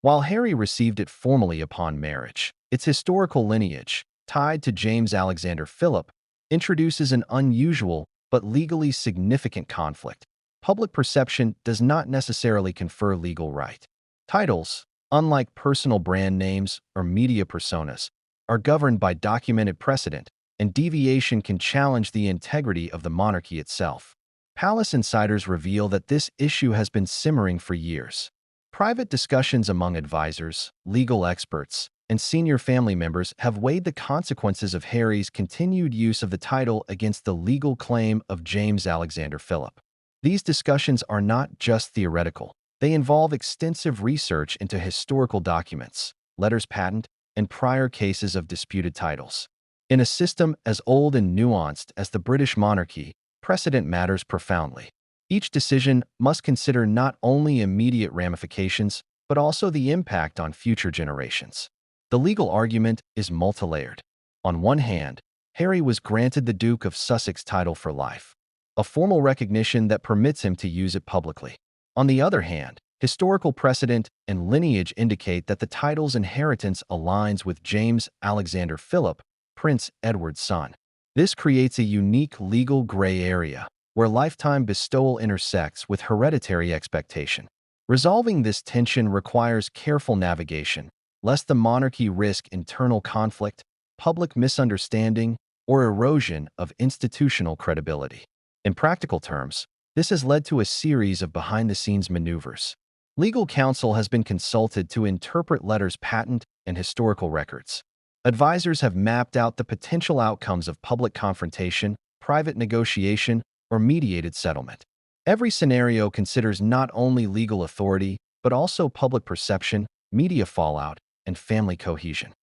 Speaker 1: While Harry received it formally upon marriage, its historical lineage, tied to James Alexander Philip, introduces an unusual but legally significant conflict. Public perception does not necessarily confer legal right. Titles, unlike personal brand names or media personas, are governed by documented precedent, and deviation can challenge the integrity of the monarchy itself. Palace insiders reveal that this issue has been simmering for years. Private discussions among advisors, legal experts, and senior family members have weighed the consequences of Harry's continued use of the title against the legal claim of James Alexander Philip. These discussions are not just theoretical. They involve extensive research into historical documents, letters patent, and prior cases of disputed titles. In a system as old and nuanced as the British monarchy, precedent matters profoundly. Each decision must consider not only immediate ramifications, but also the impact on future generations. The legal argument is multilayered. On one hand, Harry was granted the Duke of Sussex title for life, a formal recognition that permits him to use it publicly. On the other hand, historical precedent and lineage indicate that the title's inheritance aligns with James Alexander Philip, Prince Edward's son. This creates a unique legal gray area where lifetime bestowal intersects with hereditary expectation. Resolving this tension requires careful navigation, lest the monarchy risk internal conflict, public misunderstanding, or erosion of institutional credibility. In practical terms, this has led to a series of behind-the-scenes maneuvers. Legal counsel has been consulted to interpret letters patent and historical records. Advisors have mapped out the potential outcomes of public confrontation, private negotiation, or mediated settlement. Every scenario considers not only legal authority, but also public perception, media fallout, and family cohesion.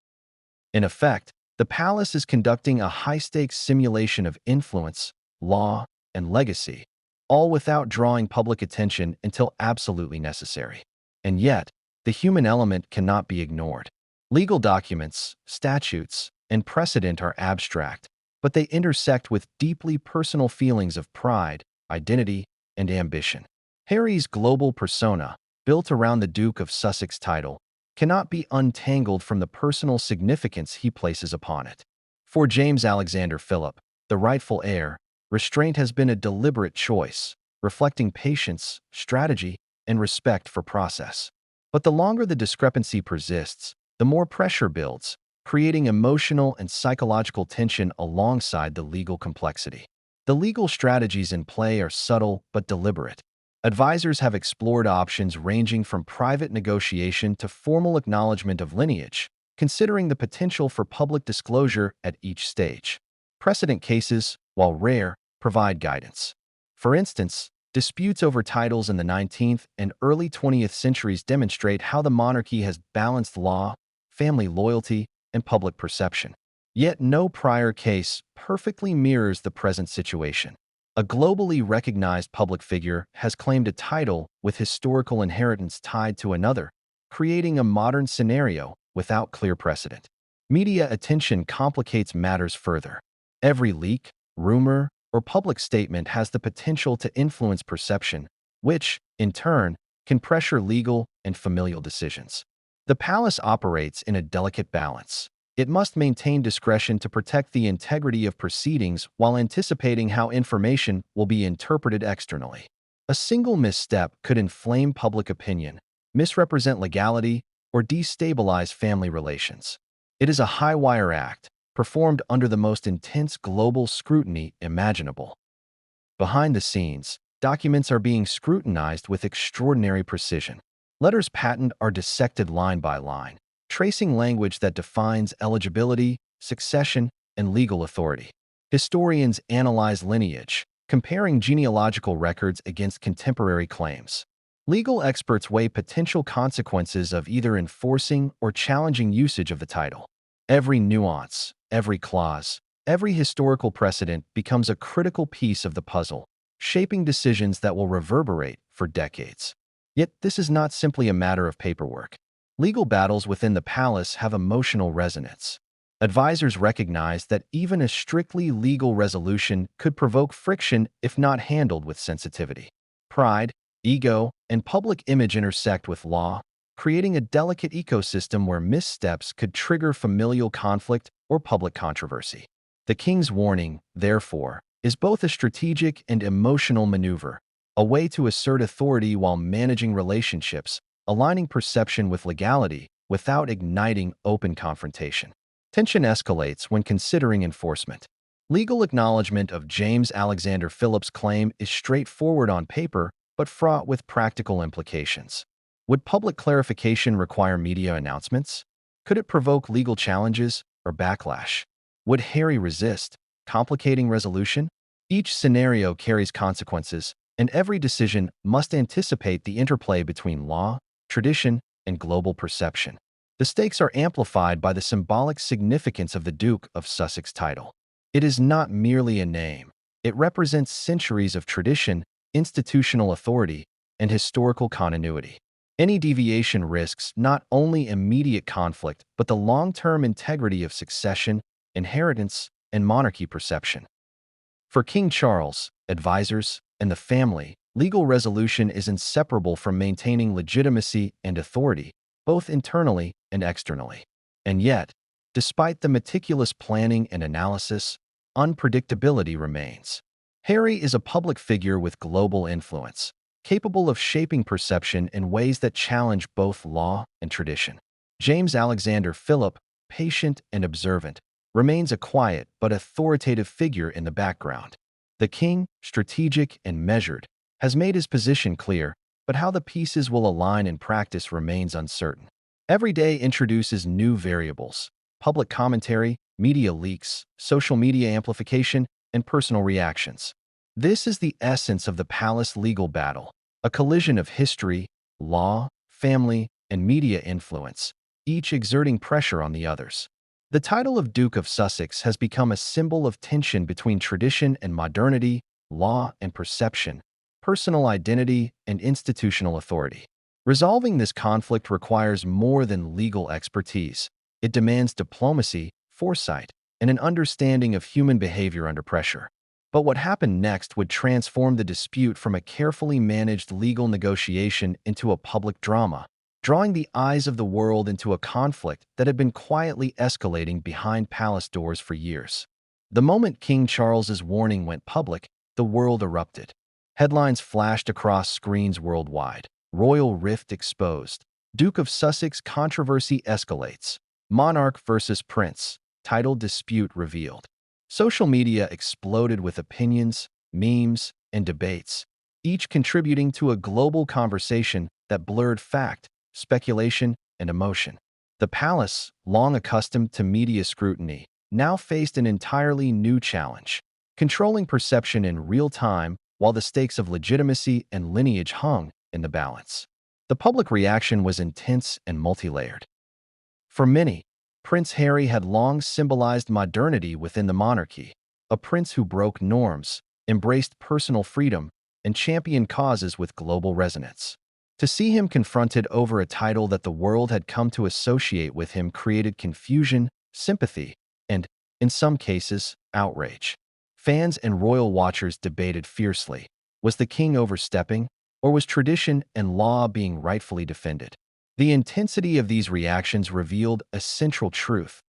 Speaker 1: In effect, the palace is conducting a high-stakes simulation of influence, law, and legacy, all without drawing public attention until absolutely necessary. And yet, the human element cannot be ignored. Legal documents, statutes, and precedent are abstract, but they intersect with deeply personal feelings of pride, identity, and ambition. Harry's global persona, built around the Duke of Sussex title, cannot be untangled from the personal significance he places upon it. For James Alexander Philip, the rightful heir, restraint has been a deliberate choice, reflecting patience, strategy, and respect for process. But the longer the discrepancy persists, the more pressure builds, creating emotional and psychological tension alongside the legal complexity. The legal strategies in play are subtle but deliberate. Advisors have explored options ranging from private negotiation to formal acknowledgement of lineage, considering the potential for public disclosure at each stage. Precedent cases, while rare, provide guidance. For instance, disputes over titles in the 19th and early 20th centuries demonstrate how the monarchy has balanced law, family loyalty, and public perception. Yet no prior case perfectly mirrors the present situation. A globally recognized public figure has claimed a title with historical inheritance tied to another, creating a modern scenario without clear precedent. Media attention complicates matters further. Every leak, rumor, or public statement has the potential to influence perception, which, in turn, can pressure legal and familial decisions. The palace operates in a delicate balance. It must maintain discretion to protect the integrity of proceedings while anticipating how information will be interpreted externally. A single misstep could inflame public opinion, misrepresent legality, or destabilize family relations. It is a high-wire act, performed under the most intense global scrutiny imaginable. Behind the scenes, documents are being scrutinized with extraordinary precision. Letters patent are dissected line by line, tracing language that defines eligibility, succession, and legal authority. Historians analyze lineage, comparing genealogical records against contemporary claims. Legal experts weigh potential consequences of either enforcing or challenging usage of the title. Every nuance, every clause, every historical precedent becomes a critical piece of the puzzle, shaping decisions that will reverberate for decades. Yet this is not simply a matter of paperwork. Legal battles within the palace have emotional resonance. Advisors recognize that even a strictly legal resolution could provoke friction if not handled with sensitivity. Pride, ego, and public image intersect with law, creating a delicate ecosystem where missteps could trigger familial conflict or public controversy. The king's warning, therefore, is both a strategic and emotional maneuver, a way to assert authority while managing relationships, aligning perception with legality without igniting open confrontation. Tension escalates when considering enforcement. Legal acknowledgement of James Alexander Philip's claim is straightforward on paper, but fraught with practical implications. Would public clarification require media announcements? Could it provoke legal challenges or backlash? Would Harry resist, complicating resolution? Each scenario carries consequences, and every decision must anticipate the interplay between law, tradition, and global perception. The stakes are amplified by the symbolic significance of the Duke of Sussex title. It is not merely a name. It represents centuries of tradition, institutional authority, and historical continuity. Any deviation risks not only immediate conflict, but the long-term integrity of succession, inheritance, and monarchy perception. For King Charles, advisors, and the family, legal resolution is inseparable from maintaining legitimacy and authority, both internally and externally. And yet, despite the meticulous planning and analysis, unpredictability remains. Harry is a public figure with global influence, capable of shaping perception in ways that challenge both law and tradition. James Alexander Philip, patient and observant, remains a quiet but authoritative figure in the background. The king, strategic and measured, has made his position clear, but how the pieces will align in practice remains uncertain. Every day introduces new variables: public commentary, media leaks, social media amplification, and personal reactions. This is the essence of the palace legal battle, a collision of history, law, family, and media influence, each exerting pressure on the others. The title of Duke of Sussex has become a symbol of tension between tradition and modernity, law and perception, personal identity and institutional authority. Resolving this conflict requires more than legal expertise. It demands diplomacy, foresight, and an understanding of human behavior under pressure. But what happened next would transform the dispute from a carefully managed legal negotiation into a public drama, drawing the eyes of the world into a conflict that had been quietly escalating behind palace doors for years. The moment King Charles's warning went public, the world erupted. Headlines flashed across screens worldwide. Royal rift exposed. Duke of Sussex controversy escalates. Monarch versus prince. Title dispute revealed. Social media exploded with opinions, memes, and debates, each contributing to a global conversation that blurred fact, speculation, and emotion. The palace, long accustomed to media scrutiny, now faced an entirely new challenge: controlling perception in real time while the stakes of legitimacy and lineage hung in the balance. The public reaction was intense and multi-layered. For many, Prince Harry had long symbolized modernity within the monarchy, a prince who broke norms, embraced personal freedom, and championed causes with global resonance. To see him confronted over a title that the world had come to associate with him created confusion, sympathy, and, in some cases, outrage. Fans and royal watchers debated fiercely. Was the king overstepping, or was tradition and law being rightfully defended? The intensity of these reactions revealed a central truth.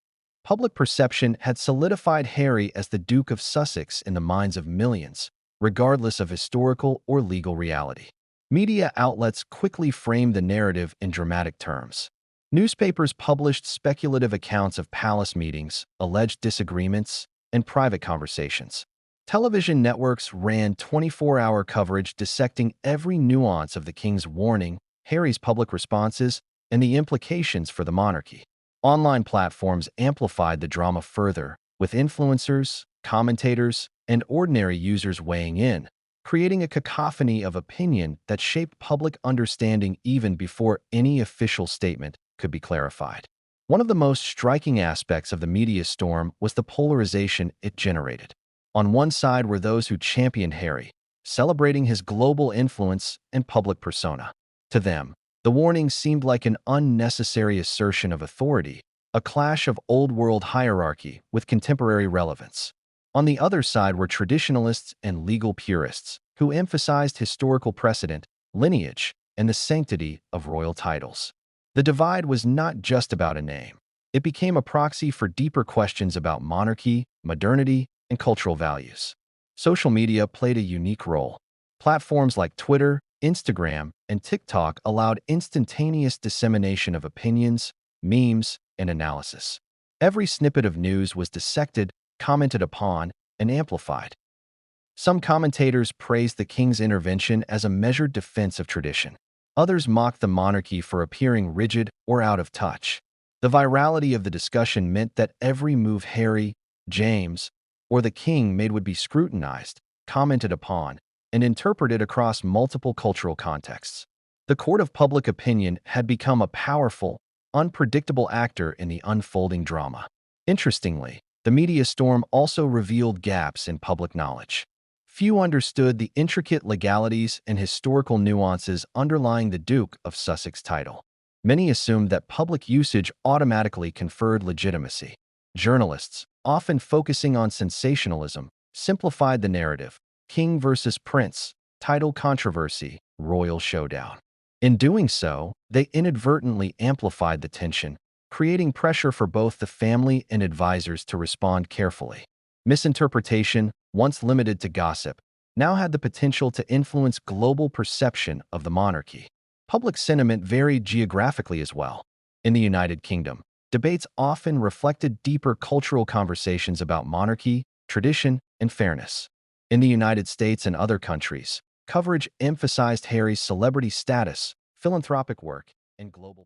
Speaker 1: Public perception had solidified Harry as the Duke of Sussex in the minds of millions, regardless of historical or legal reality. Media outlets quickly framed the narrative in dramatic terms. Newspapers published speculative accounts of palace meetings, alleged disagreements, and private conversations. Television networks ran 24-hour coverage dissecting every nuance of the king's warning, Harry's public responses, and the implications for the monarchy. Online platforms amplified the drama further, with influencers, commentators, and ordinary users weighing in, creating a cacophony of opinion that shaped public understanding even before any official statement could be clarified. One of the most striking aspects of the media storm was the polarization it generated. On one side were those who championed Harry, celebrating his global influence and public persona. To them, the warning seemed like an unnecessary assertion of authority, a clash of old-world hierarchy with contemporary relevance. On the other side were traditionalists and legal purists, who emphasized historical precedent, lineage, and the sanctity of royal titles. The divide was not just about a name. It became a proxy for deeper questions about monarchy, modernity, and cultural values. Social media played a unique role. Platforms like Twitter, Instagram, and TikTok allowed instantaneous dissemination of opinions, memes, and analysis. Every snippet of news was dissected, commented upon, and amplified. Some commentators praised the king's intervention as a measured defense of tradition. Others mocked the monarchy for appearing rigid or out of touch. The virality of the discussion meant that every move Harry, James, or the king made would be scrutinized, commented upon, and interpreted across multiple cultural contexts. The court of public opinion had become a powerful, unpredictable actor in the unfolding drama. Interestingly, the media storm also revealed gaps in public knowledge. Few understood the intricate legalities and historical nuances underlying the Duke of Sussex title. Many assumed that public usage automatically conferred legitimacy. Journalists, often focusing on sensationalism, simplified the narrative: king versus prince, title controversy, royal showdown. In doing so, they inadvertently amplified the tension, creating pressure for both the family and advisors to respond carefully. Misinterpretation, once limited to gossip, now had the potential to influence global perception of the monarchy. Public sentiment varied geographically as well. In the United Kingdom, debates often reflected deeper cultural conversations about monarchy, tradition, and fairness. In the United States and other countries, coverage emphasized Harry's celebrity status, philanthropic work, and global